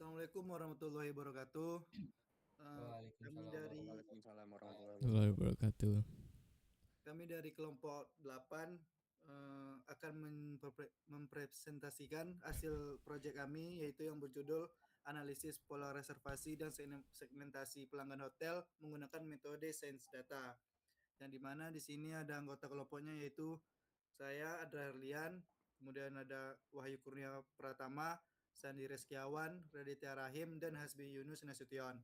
Assalamualaikum warahmatullahi wabarakatuh. Kami Waalaikumsalam dari Waalaikumsalam warahmatullahi warahmatullahi wabarakatuh. wabarakatuh. kami dari kelompok 8 akan mempresentasikan hasil proyek kami, yaitu yang berjudul analisis pola reservasi dan segmentasi pelanggan hotel menggunakan metode Sains Data. Yang dimana di sini ada anggota kelompoknya, yaitu saya Adra Herlian, kemudian ada Wahyu Kurnia Pratama, Sandi Reskiawan, Raditya Rahim, dan Hasbi Yunus Nasution.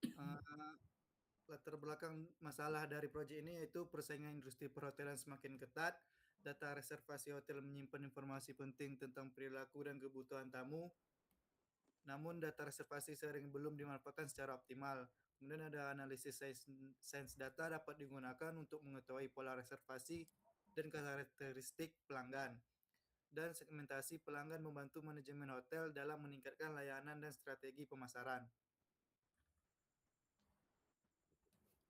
Uh, Latar belakang masalah dari proyek ini yaitu persaingan industri perhotelan semakin ketat, data reservasi hotel menyimpan informasi penting tentang perilaku dan kebutuhan tamu, namun data reservasi sering belum dimanfaatkan secara optimal. Kemudian ada analisis sains data dapat digunakan untuk mengetahui pola reservasi dan karakteristik pelanggan. Dan segmentasi pelanggan membantu manajemen hotel dalam meningkatkan layanan dan strategi pemasaran.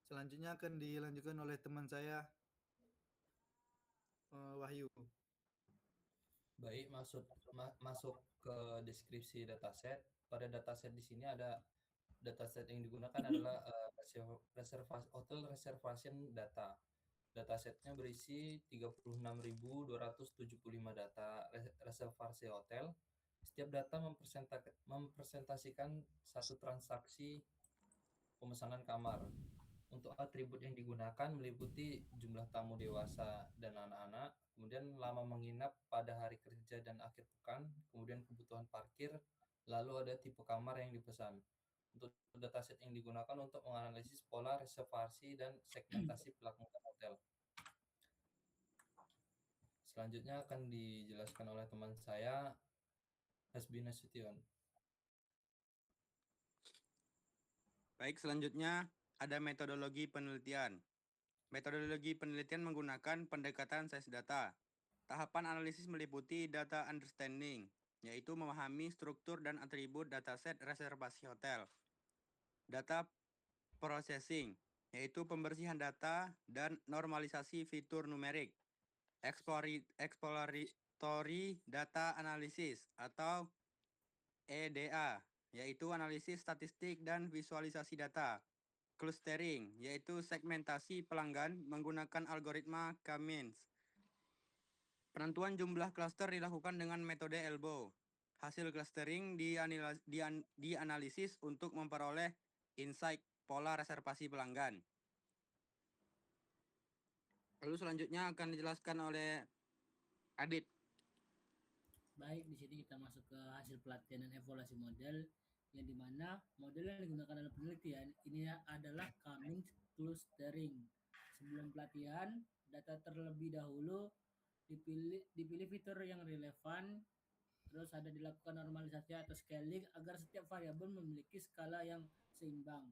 Selanjutnya akan dilanjutkan oleh teman saya, Wahyu. Baik, masuk ke deskripsi dataset. Pada dataset di sini ada dataset yang digunakan adalah hotel reservation data. Datasetnya berisi 36.275 data reservasi hotel. Setiap data mempresentasikan satu transaksi pemesanan kamar. Untuk atribut yang digunakan meliputi jumlah tamu dewasa dan anak-anak, kemudian lama menginap pada hari kerja dan akhir pekan, kemudian kebutuhan parkir, lalu ada tipe kamar yang dipesan. Untuk dataset yang digunakan untuk menganalisis pola reservasi dan segmentasi pelanggan hotel. Selanjutnya akan dijelaskan oleh teman saya, Hasbi Nasution. Baik, selanjutnya ada metodologi penelitian. Metodologi penelitian menggunakan pendekatan sains data. Tahapan analisis meliputi data understanding, yaitu memahami struktur dan atribut dataset reservasi hotel. Data processing, yaitu pembersihan data dan normalisasi fitur numerik. Exploratory data analysis atau EDA, yaitu analisis statistik dan visualisasi data. Clustering, yaitu segmentasi pelanggan menggunakan algoritma K-means. Penentuan jumlah cluster dilakukan dengan metode elbow. Hasil clustering dianalisis untuk memperoleh insight pola reservasi pelanggan. Lalu selanjutnya akan dijelaskan oleh Adit. Baik, di sini kita masuk ke hasil pelatihan dan evaluasi model, yang dimana model yang digunakan dalam penelitian ini adalah Cummings clustering. Sebelum pelatihan, data terlebih dahulu dipilih fitur yang relevan, terus ada dilakukan normalisasi atau scaling agar setiap variabel memiliki skala yang seimbang.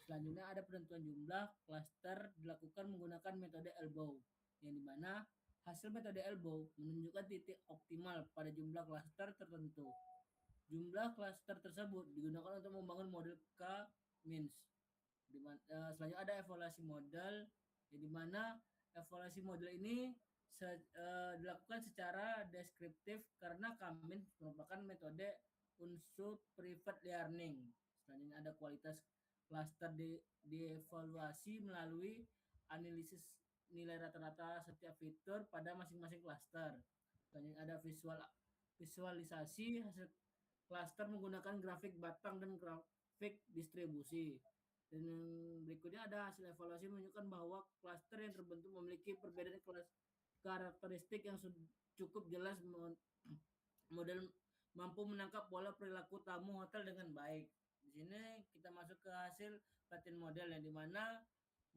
Selanjutnya ada penentuan jumlah cluster dilakukan menggunakan metode elbow, yang dimana hasil metode elbow menunjukkan titik optimal pada jumlah cluster tertentu. Jumlah cluster tersebut digunakan untuk membangun model K-means. Selanjutnya ada evaluasi model, yang dimana evaluasi model ini dilakukan secara deskriptif karena K-means merupakan metode unsur private learning. Selanjutnya ada kualitas cluster dievaluasi melalui analisis nilai rata-rata setiap fitur pada masing-masing cluster. Selanjutnya ada visualisasi hasil cluster menggunakan grafik batang dan grafik distribusi. Dan yang berikutnya ada hasil evaluasi menunjukkan bahwa cluster yang terbentuk memiliki perbedaan karakteristik yang cukup jelas. Model mampu menangkap pola perilaku tamu hotel dengan baik. Di sini kita masuk ke hasil pelatihan model, yang dimana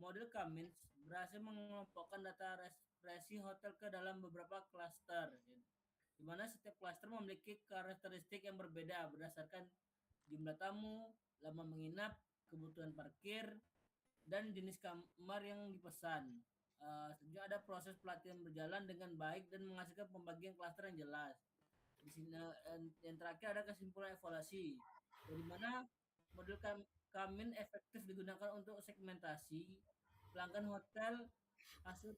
model Cummings berhasil mengelompokkan data reservasi hotel ke dalam beberapa klaster, di mana setiap klaster memiliki karakteristik yang berbeda berdasarkan jumlah tamu, lama menginap, kebutuhan parkir, dan jenis kamar yang dipesan. Selanjutnya ada proses pelatihan berjalan dengan baik dan menghasilkan pembagian klaster yang jelas. Di sini yang terakhir ada kesimpulan evaluasi, dari mana model Kamin efektif digunakan untuk segmentasi pelanggan hotel. Hasil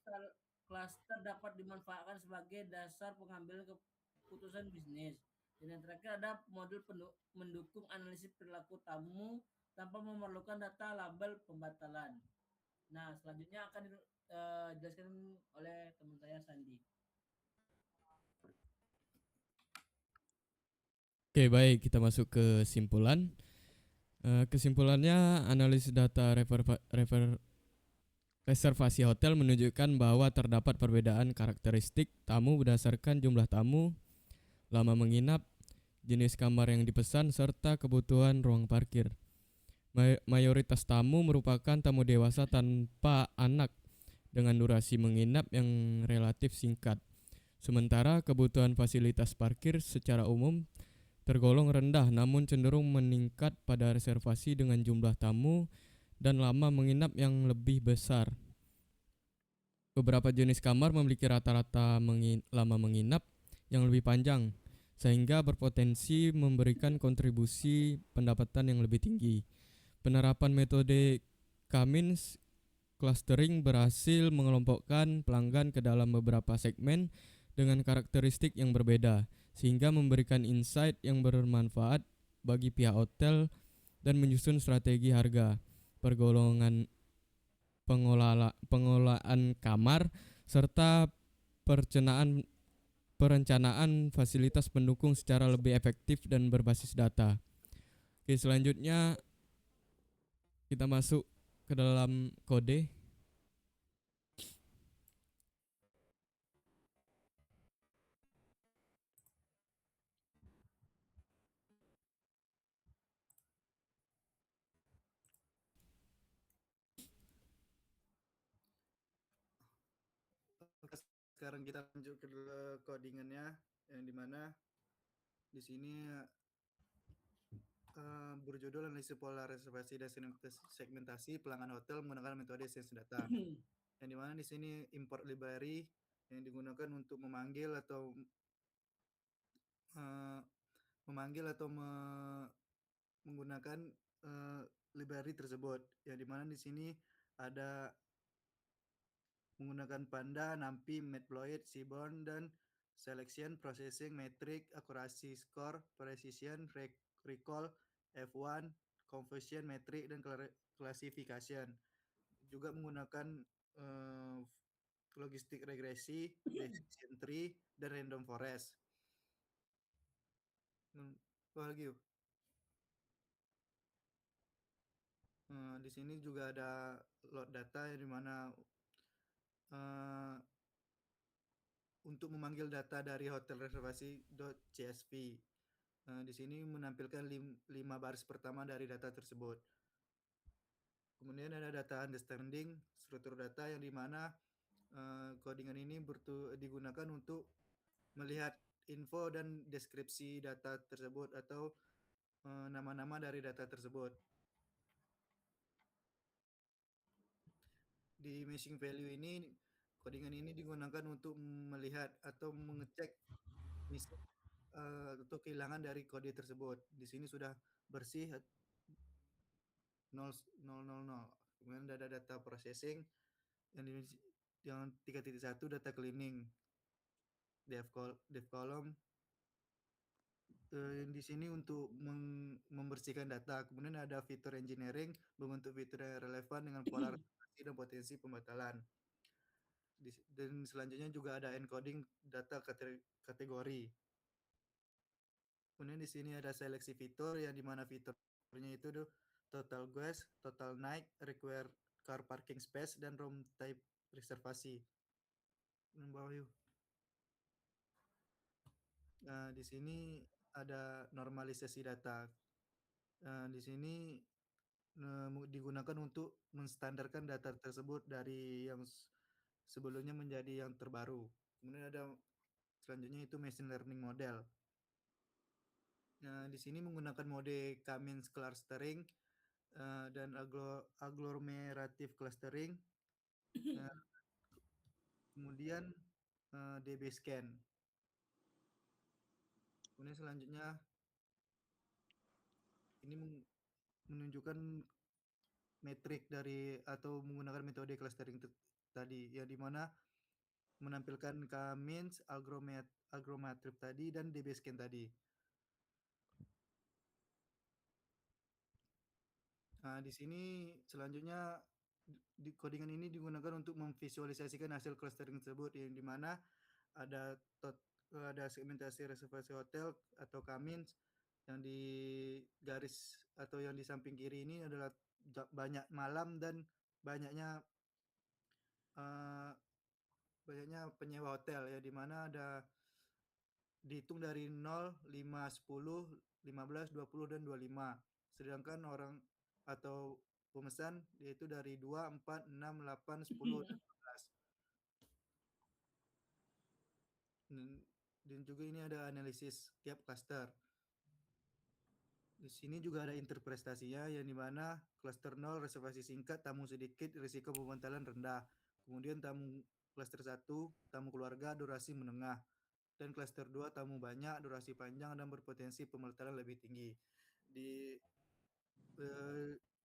klaster dapat dimanfaatkan sebagai dasar pengambilan keputusan bisnis. Dan yang terakhir ada model mendukung analisis perilaku tamu tanpa memerlukan data label pembatalan. Nah, selanjutnya akan dijelaskan oleh teman saya Sandi. Oke, baik, kita masuk ke kesimpulan. Kesimpulannya, analisis data reservasi hotel menunjukkan bahwa terdapat perbedaan karakteristik tamu berdasarkan jumlah tamu, lama menginap, jenis kamar yang dipesan, serta kebutuhan ruang parkir. Mayoritas tamu merupakan tamu dewasa tanpa anak dengan durasi menginap yang relatif singkat. Sementara kebutuhan fasilitas parkir secara umum tergolong rendah namun cenderung meningkat pada reservasi dengan jumlah tamu dan lama menginap yang lebih besar. Beberapa jenis kamar memiliki rata-rata lama menginap yang lebih panjang, sehingga berpotensi memberikan kontribusi pendapatan yang lebih tinggi. Penerapan metode Cummins clustering berhasil mengelompokkan pelanggan ke dalam beberapa segmen dengan karakteristik yang berbeda, sehingga memberikan insight yang bermanfaat bagi pihak hotel dan menyusun strategi harga, pergolongan pengelolaan kamar, serta perencanaan fasilitas pendukung secara lebih efektif dan berbasis data. Oke, selanjutnya kita masuk ke dalam kode. Sekarang kita lanjut ke codingannya, yang dimana di sini berjudul analisis pola reservasi dan segmentasi pelanggan hotel menggunakan metode sense data. Yang dimana di sini import library yang digunakan untuk memanggil atau menggunakan library tersebut. Yang dimana di sini ada menggunakan Panda, NumPy, Matplotlib, Seaborn, dan Selection, Processing, Metric, Accuracy Score, Precision, Recall, F1, Conversion, Metric, dan Classification. Juga menggunakan logistik regresi, decision tree, dan random forest. Lagi. Di sini juga ada load data yang dimana untuk memanggil data dari hotel reservasi.csv. Di sini menampilkan 5 baris pertama dari data tersebut. Kemudian ada data understanding, struktur data yang dimana codingan ini digunakan untuk melihat info dan deskripsi data tersebut atau nama-nama dari data tersebut. Di meshing value ini, codingan ini digunakan untuk melihat atau mengecek atau kehilangan dari kode tersebut. Di sini sudah bersih 000. Kemudian ada data processing yang 3.1 data cleaning, dev column. Di sini untuk membersihkan data. Kemudian ada fitur engineering, membentuk fitur yang relevan dengan pola representasi dan potensi pembatalan. Dan selanjutnya juga ada encoding data kategori. Kemudian di sini ada seleksi fitur yang dimana fiturnya itu total guest, total night, require car parking space, dan room type reservasi. Nah, di sini ada normalisasi data. Di sini digunakan untuk menstandarkan data tersebut dari yang sebelumnya menjadi yang terbaru. Kemudian ada selanjutnya itu machine learning model. Nah, di sini menggunakan mode Cummins clustering dan agglomerative clustering. Kemudian DB scan. Kemudian selanjutnya ini menunjukkan metrik dari atau menggunakan metode clustering tadi, yang dimana menampilkan Cummins, agglomerative tadi, dan DB scan tadi. Nah, di sini selanjutnya di codingan ini digunakan untuk memvisualisasikan hasil clustering tersebut, yang dimana ada ada segmentasi reservasi hotel atau Kamins, yang di garis atau yang di samping kiri ini adalah banyak malam dan banyaknya uh, penyewa hotel, ya, dimana ada dihitung dari 0, 5, 10, 15, 20, dan 25. Sedangkan orang atau pemesan yaitu dari 2, 4, 6, 8, 10, dan 12. Dan juga ini ada analisis tiap cluster. Di sini juga ada interpretasinya, yang dimana cluster 0 reservasi singkat, tamu sedikit, risiko pembatalan rendah. Kemudian cluster 1 tamu keluarga, durasi menengah. Dan cluster 2 tamu banyak, durasi panjang, dan berpotensi pembatalan lebih tinggi. Di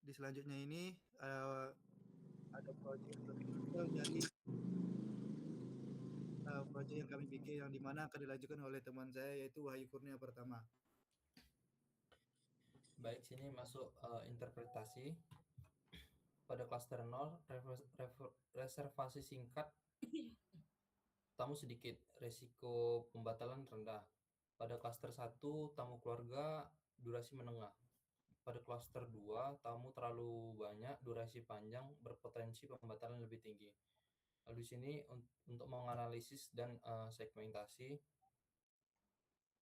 selanjutnya ini ada proyek dari proyek yang kami bikin, yang dimana akan dilanjutkan oleh teman saya yaitu Wahyu Kurnia pertama. Baik, sini masuk interpretasi. Pada cluster 0, reservasi singkat, tamu sedikit, risiko pembatalan rendah. Pada cluster 1, tamu keluarga, durasi menengah. Pada cluster 2, tamu terlalu banyak, durasi panjang, berpotensi pembatalan lebih tinggi. Lalu di sini untuk menganalisis dan segmentasi,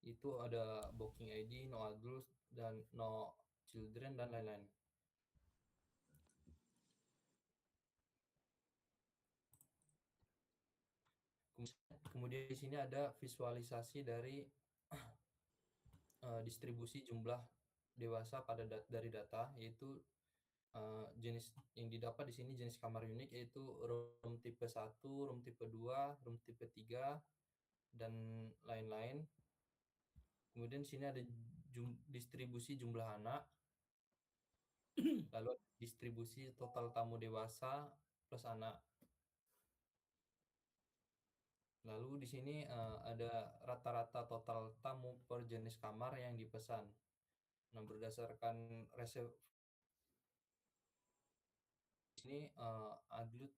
itu ada booking ID, no adults, dan no children, dan lain-lain. Kemudian di sini ada visualisasi dari distribusi jumlah dewasa dari data, yaitu jenis yang didapat di sini jenis kamar unik, yaitu room tipe 1, room tipe 2, room tipe 3, dan lain-lain. Kemudian di sini ada distribusi jumlah anak, lalu distribusi total tamu dewasa plus anak. Lalu di sini ada rata-rata total tamu per jenis kamar yang dipesan. Nah, berdasarkan ini Adlut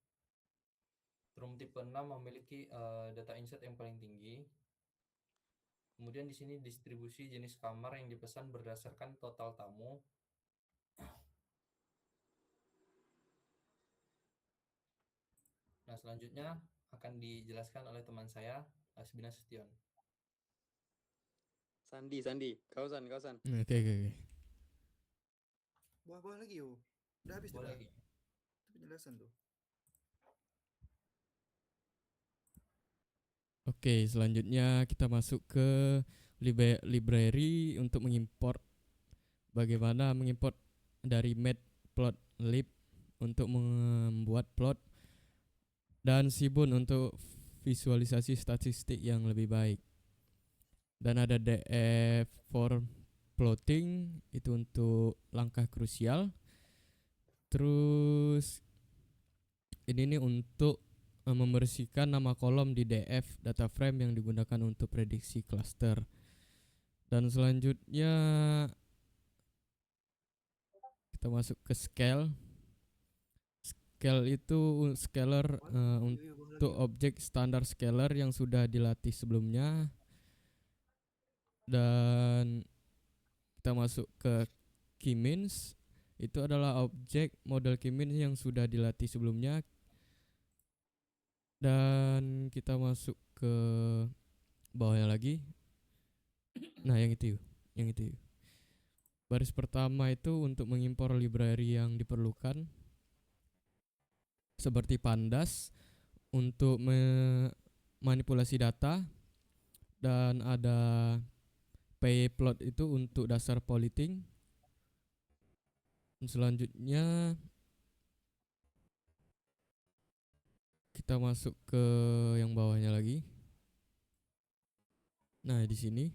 room tipe 6 memiliki data insight yang paling tinggi. Kemudian di sini distribusi jenis kamar yang dipesan berdasarkan total tamu. Nah, selanjutnya akan dijelaskan oleh teman saya, Asbina Sution. Sandi, kausan. Oke. Buah lagi yuk. Udah habis tuh. Boleh lagi. Itu penjelasan tuh. Oke, selanjutnya kita masuk ke library untuk mengimport. Bagaimana mengimport dari matplotlib untuk membuat plot, dan Seaborn untuk visualisasi statistik yang lebih baik. Dan ada df for plotting, itu untuk langkah krusial. Terus ini nih untuk membersihkan nama kolom di df data frame yang digunakan untuk prediksi cluster. Dan selanjutnya kita masuk ke scale. Scale itu scalar untuk objek standar scalar yang sudah dilatih sebelumnya. Dan kita masuk ke keymins. Itu adalah objek model keymins yang sudah dilatih sebelumnya. Dan kita masuk ke bawahnya lagi. Nah, yang itu. Baris pertama itu untuk mengimpor library yang diperlukan, seperti pandas untuk manipulasi data, dan ada pplot itu untuk dasar polling. Selanjutnya kita masuk ke yang bawahnya lagi. Nah, di sini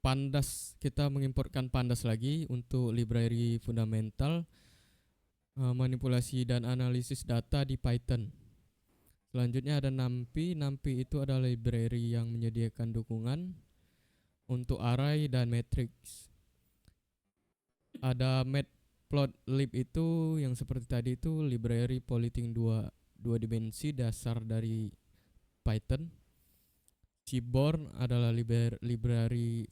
pandas, kita mengimportkan pandas lagi untuk library fundamental, manipulasi dan analisis data di Python. Selanjutnya ada NumPy. NumPy itu adalah library yang menyediakan dukungan untuk array dan matrix. Ada matplotlib itu yang seperti tadi itu library polything dua dimensi dasar dari Python. Seaborn adalah library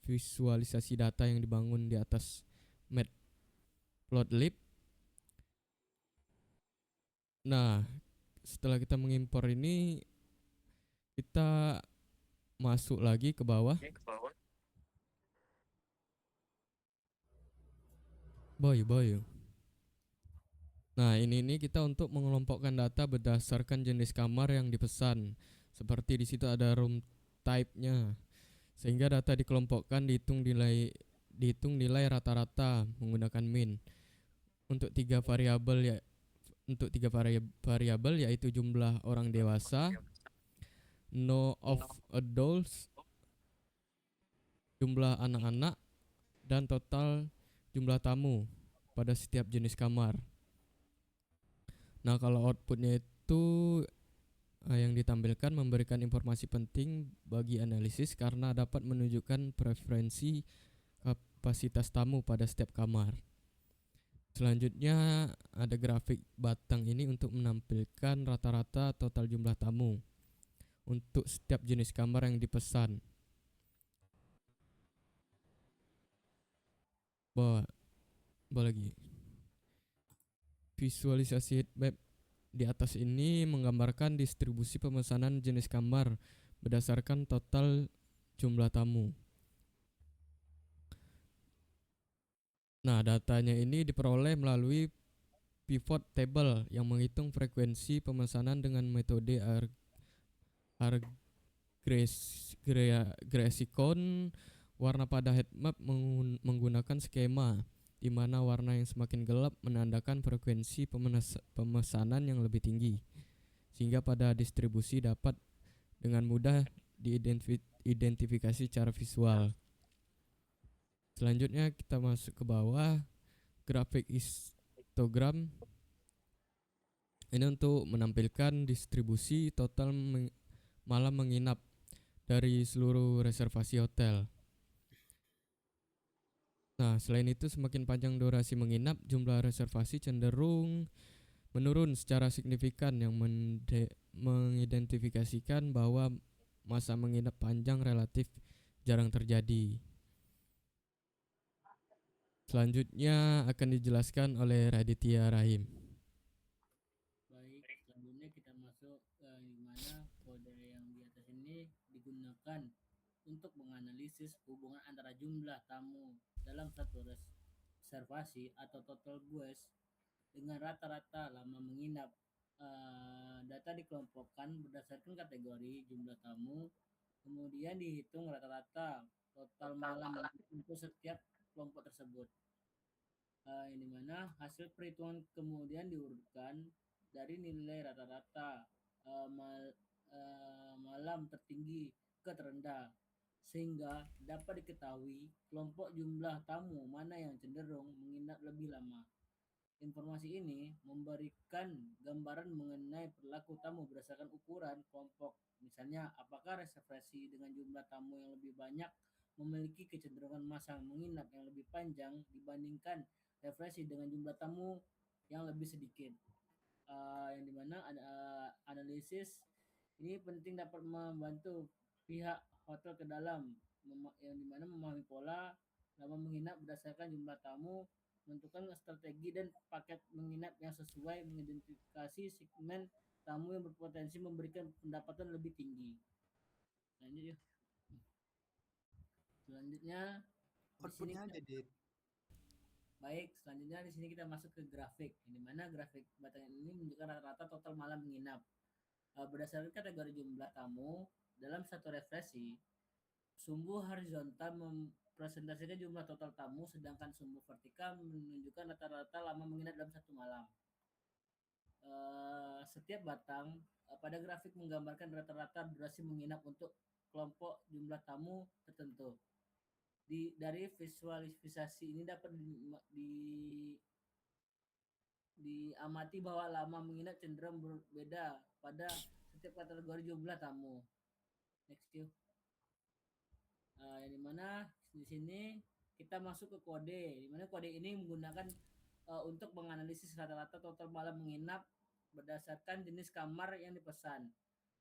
visualisasi data yang dibangun di atas matplotlib. Nah, setelah kita mengimpor ini, kita masuk lagi ke bawah. Boy. Nah, ini kita untuk mengelompokkan data berdasarkan jenis kamar yang dipesan. Seperti di situ ada room type-nya. Sehingga data dikelompokkan dihitung nilai rata-rata menggunakan min. Untuk tiga variabel yaitu jumlah orang dewasa, no of adults, jumlah anak-anak, dan total jumlah tamu pada setiap jenis kamar. Nah, kalau outputnya itu yang ditampilkan memberikan informasi penting bagi analisis karena dapat menunjukkan preferensi kapasitas tamu pada setiap kamar. Selanjutnya ada grafik batang ini untuk menampilkan rata-rata total jumlah tamu untuk setiap jenis kamar yang dipesan. Bawa lagi. Visualisasi heatmap di atas ini menggambarkan distribusi pemesanan jenis kamar berdasarkan total jumlah tamu. Nah, datanya ini diperoleh melalui pivot table yang menghitung frekuensi pemesanan dengan metode regression warna pada heatmap menggunakan skema di mana warna yang semakin gelap menandakan frekuensi pemesanan yang lebih tinggi, sehingga pada distribusi dapat dengan mudah diidentifikasi secara visual. Selanjutnya kita masuk ke bawah, grafik histogram. Ini untuk menampilkan distribusi total malam menginap dari seluruh reservasi hotel. Nah, selain itu semakin panjang durasi menginap, jumlah reservasi cenderung menurun secara signifikan yang mengidentifikasikan bahwa masa menginap panjang relatif jarang terjadi. Selanjutnya akan dijelaskan oleh Raditya Rahim. Baik, selanjutnya kita masuk ke mana kode yang di atas ini digunakan untuk menganalisis hubungan antara jumlah tamu dalam satu reservasi atau total guest dengan rata-rata lama menginap. Data dikelompokkan berdasarkan kategori jumlah tamu, kemudian dihitung rata-rata total malam untuk setiap kelompok tersebut. Yang dimana hasil perhitungan kemudian diurutkan dari nilai rata-rata malam tertinggi ke terendah, sehingga dapat diketahui kelompok jumlah tamu mana yang cenderung menginap lebih lama. Informasi ini memberikan gambaran mengenai perilaku tamu berdasarkan ukuran kelompok. Misalnya, apakah reservasi dengan jumlah tamu yang lebih banyak memiliki kecenderungan masa menginap yang lebih panjang dibandingkan reservasi dengan jumlah tamu yang lebih sedikit. Yang dimana analisis ini penting dapat membantu pihak hotel ke dalam yang dimana memahami pola lama menginap berdasarkan jumlah tamu, menentukan strategi dan paket menginap yang sesuai, mengidentifikasi segmen tamu yang berpotensi memberikan pendapatan lebih tinggi. Lanjut yuk. Selanjutnya Outputnya aja di baik, selanjutnya di sini kita masuk ke grafik, di mana grafik batang ini menunjukkan rata-rata total malam menginap. Berdasarkan kategori jumlah tamu dalam satu referensi, sumbu horizontal mempresentasikan jumlah total tamu, sedangkan sumbu vertikal menunjukkan rata-rata lama menginap dalam satu malam. Setiap batang pada grafik menggambarkan rata-rata durasi menginap untuk kelompok jumlah tamu tertentu. Dari visualisasi ini dapat diamati bahwa lama menginap cenderung berbeda pada setiap kategori jumlah tamu. Next yuk. Yang dimana di sini kita masuk ke kode, dimana kode ini menggunakan untuk menganalisis rata-rata total malam menginap berdasarkan jenis kamar yang dipesan.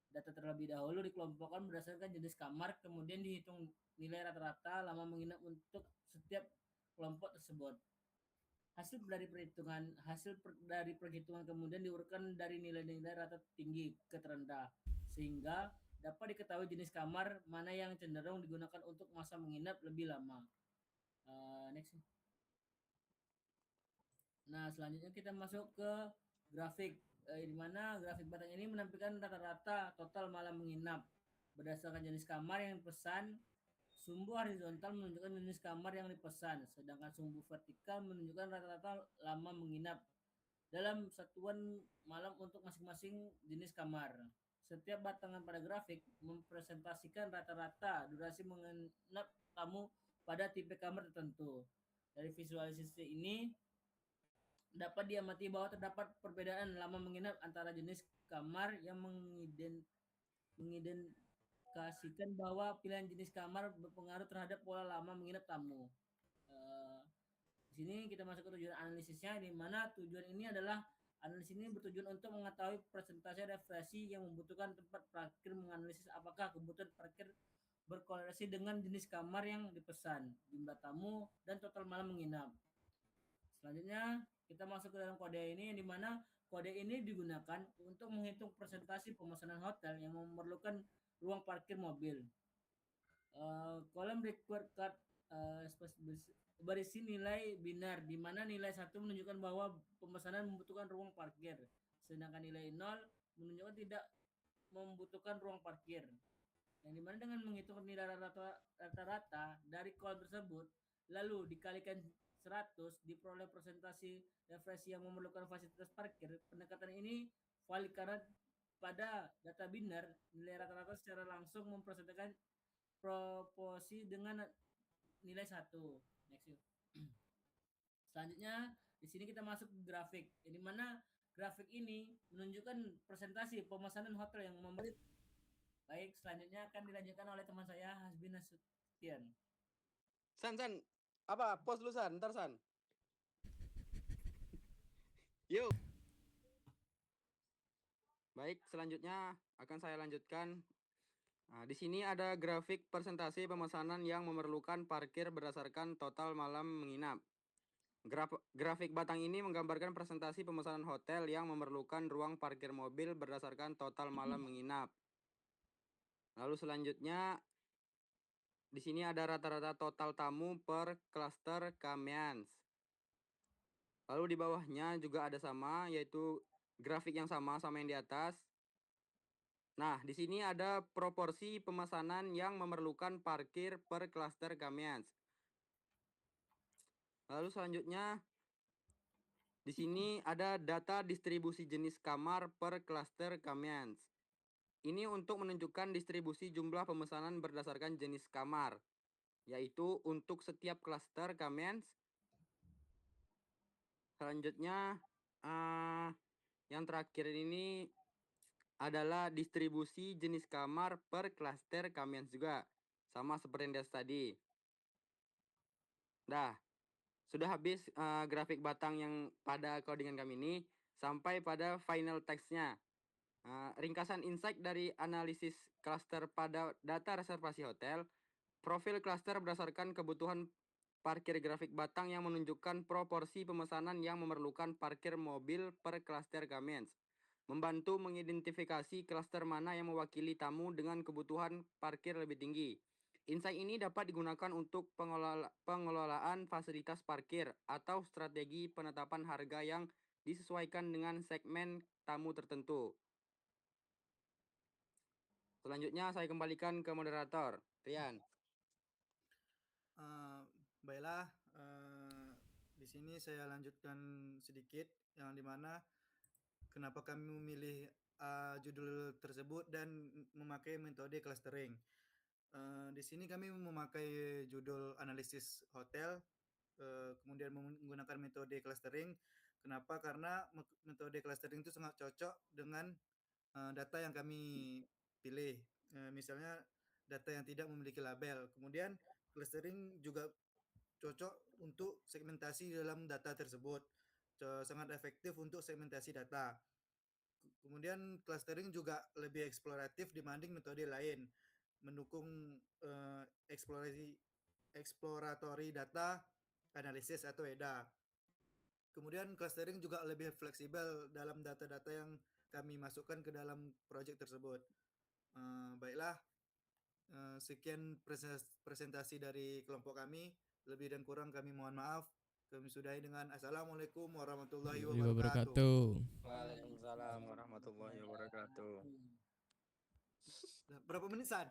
Data terlebih dahulu dikelompokkan berdasarkan jenis kamar, kemudian dihitung nilai rata-rata lama menginap untuk setiap kelompok tersebut. Hasil dari perhitungan kemudian diurutkan dari nilai-nilai rata tinggi ke terendah, sehingga dapat diketahui jenis kamar mana yang cenderung digunakan untuk masa menginap lebih lama. Next. Nah, selanjutnya kita masuk ke grafik, di mana grafik batang ini menampilkan rata-rata total malam menginap berdasarkan jenis kamar yang dipesan. Sumbu horizontal menunjukkan jenis kamar yang dipesan, sedangkan sumbu vertikal menunjukkan rata-rata lama menginap dalam satuan malam untuk masing-masing jenis kamar. Setiap batangan pada grafik mempresentasikan rata-rata durasi menginap tamu pada tipe kamar tertentu. Dari visualisasi ini dapat diamati bahwa terdapat perbedaan lama menginap antara jenis kamar yang mengidentifikasikan bahwa pilihan jenis kamar berpengaruh terhadap pola lama menginap tamu. Di sini kita masuk ke tujuan analisisnya, di mana tujuan ini adalah analisis ini bertujuan untuk mengetahui presentasi refleksi yang membutuhkan tempat parkir, menganalisis apakah kebutuhan parkir berkorelasi dengan jenis kamar yang dipesan, jumlah tamu, dan total malam menginap. Selanjutnya kita masuk ke dalam kode ini, di mana kode ini digunakan untuk menghitung presentasi pemesanan hotel yang memerlukan ruang parkir mobil. Kolom required card berisi nilai binar, di mana nilai 1 menunjukkan bahwa pemesanan membutuhkan ruang parkir, sedangkan nilai 0 menunjukkan tidak membutuhkan ruang parkir. Yang dimana dengan menghitung nilai rata-rata dari kolom tersebut, lalu dikalikan 100, diperoleh presentasi refleksi yang memerlukan fasilitas parkir. Pendekatan ini valid karena pada data binar, nilai rata-rata secara langsung mempresentasikan proporsi dengan nilai 1. Next. Selanjutnya di sini kita masuk ke grafik, di mana grafik ini menunjukkan presentasi pemesanan hotel yang memberi. Baik, selanjutnya akan dilanjutkan oleh teman saya Hasbi Nasution. San, apa? Pos dulu San, ntar San. Yuk. Baik, selanjutnya akan saya lanjutkan. Nah, di sini ada grafik presentasi pemesanan yang memerlukan parkir berdasarkan total malam menginap. Grafik batang ini menggambarkan presentasi pemesanan hotel yang memerlukan ruang parkir mobil berdasarkan total malam menginap. Lalu selanjutnya di sini ada rata-rata total tamu per klaster Kamians. Lalu di bawahnya juga ada sama, yaitu grafik yang sama yang di atas. Nah, di sini ada proporsi pemesanan yang memerlukan parkir per klaster Kamians. Lalu selanjutnya di sini ada data distribusi jenis kamar per klaster Kamians. Ini untuk menunjukkan distribusi jumlah pemesanan berdasarkan jenis kamar, yaitu untuk setiap klaster Kamians. Selanjutnya yang terakhir ini adalah distribusi jenis kamar per klaster Kamians juga, sama seperti yang di atas tadi. Dah, sudah habis grafik batang yang pada codingan kami ini, sampai pada final text-nya. Ringkasan insight dari analisis klaster pada data reservasi hotel. Profil klaster berdasarkan kebutuhan parkir grafik batang yang menunjukkan proporsi pemesanan yang memerlukan parkir mobil per klaster Kamians. Membantu mengidentifikasi klaster mana yang mewakili tamu dengan kebutuhan parkir lebih tinggi. Insight ini dapat digunakan untuk pengelolaan fasilitas parkir atau strategi penetapan harga yang disesuaikan dengan segmen tamu tertentu. Selanjutnya saya kembalikan ke moderator, Rian. Baiklah, di sini saya lanjutkan sedikit, yang dimana kenapa kami memilih judul tersebut dan memakai metode clustering. Di sini kami memakai judul analisis hotel, kemudian menggunakan metode clustering. Kenapa? Karena metode clustering itu sangat cocok dengan data yang kami pilih. Misalnya data yang tidak memiliki label. Kemudian clustering juga cocok untuk segmentasi dalam data tersebut. Sangat efektif untuk segmentasi data. Kemudian clustering juga lebih eksploratif dibanding metode lain, mendukung exploratory data analysis atau EDA. Kemudian clustering juga lebih fleksibel dalam data-data yang kami masukkan ke dalam proyek tersebut. Baiklah, sekian presentasi dari kelompok kami. Lebih dan kurang kami mohon maaf. Kami sudahi dengan Assalamualaikum warahmatullahi wabarakatuh. Waalaikumsalam warahmatullahi wabarakatuh. Berapa menit, San?